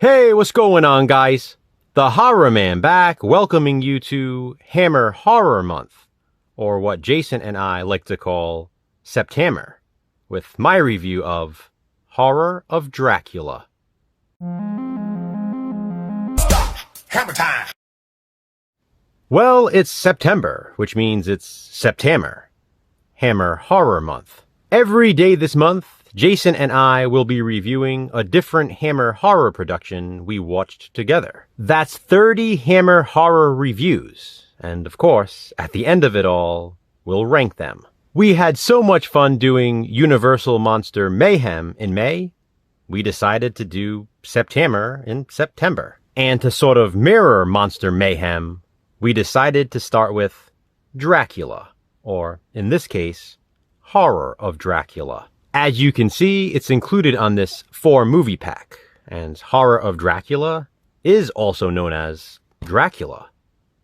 Hey, what's going on, guys? The HORRORman back, welcoming you to Hammer Horror Month, or what Jason and I like to call September, with my review of Horror of Dracula. Stop! Hammer time! Well, it's September, which means it's September, Hammer Horror Month. Every day this month, Jason and I will be reviewing a different Hammer horror production we watched together. That's 30 Hammer horror reviews, and of course, at the end of it all, we'll rank them. We had so much fun doing Universal Monster Mayhem in May, we decided to do September in September. And to sort of mirror Monster Mayhem, we decided to start with Dracula, or in this case, Horror of Dracula. As you can see, it's included on this 4-movie pack, and Horror of Dracula is also known as Dracula.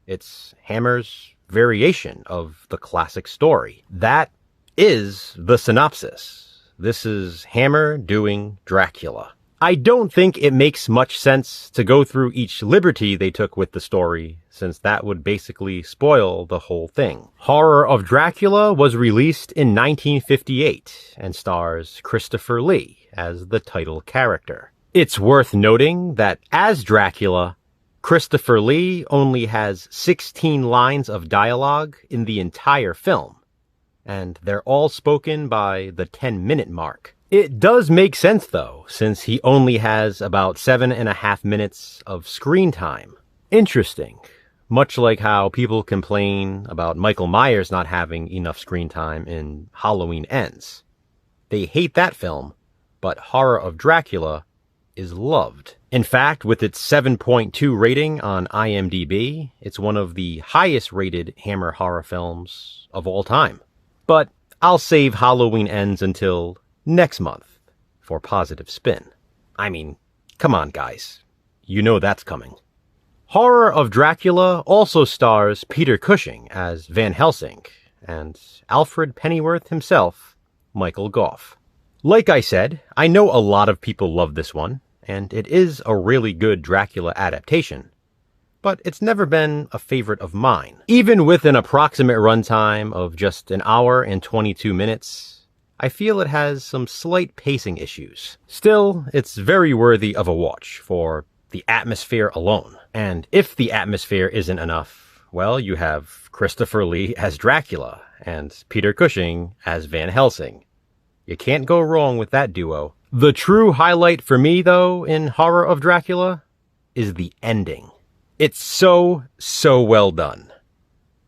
It's Hammer's variation of the classic story. That is the synopsis. This is Hammer doing Dracula. I don't think it makes much sense to go through each liberty they took with the story, since that would basically spoil the whole thing. Horror of Dracula was released in 1958 and stars Christopher Lee as the title character. It's worth noting that as Dracula, Christopher Lee only has 16 lines of dialogue in the entire film, and they're all spoken by the 10-minute mark. It does make sense, though, since he only has about 7.5 minutes of screen time. Interesting. Much like how people complain about Michael Myers not having enough screen time in Halloween Ends. They hate that film, but Horror of Dracula is loved. In fact, with its 7.2 rating on IMDb, it's one of the highest rated Hammer horror films of all time. But I'll save Halloween Ends until next month for positive spin. I mean, come on, guys. You know that's coming. Horror of Dracula also stars Peter Cushing as Van Helsing and Alfred Pennyworth himself, Michael Gough. Like I said, I know a lot of people love this one, and it is a really good Dracula adaptation, but it's never been a favorite of mine. Even with an approximate runtime of just an hour and 22 minutes, I feel it has some slight pacing issues. Still, it's very worthy of a watch for the atmosphere alone. And if the atmosphere isn't enough, well, you have Christopher Lee as Dracula and Peter Cushing as Van Helsing. You can't go wrong with that duo. The true highlight for me, though, in Horror of Dracula is the ending. It's so well done.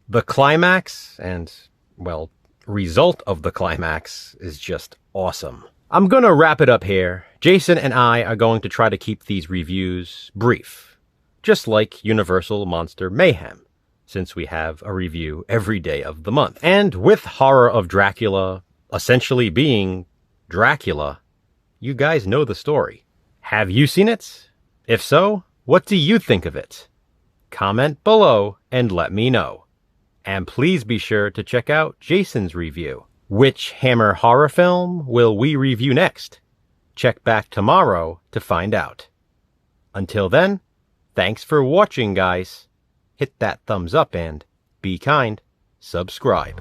The climax and, well, result of the climax is just awesome. I'm gonna wrap it up here. Jason and I are going to try to keep these reviews brief, just like Universal Monster Mayhem, since we have a review every day of the month. And with Horror of Dracula essentially being Dracula, you guys know the story. Have you seen it? If so, what do you think of it? Comment below and let me know. And please be sure to check out Jason's review. Which Hammer horror film will we review next? Check back tomorrow to find out. Until then, thanks for watching, guys. Hit that thumbs up and, be kind, subscribe.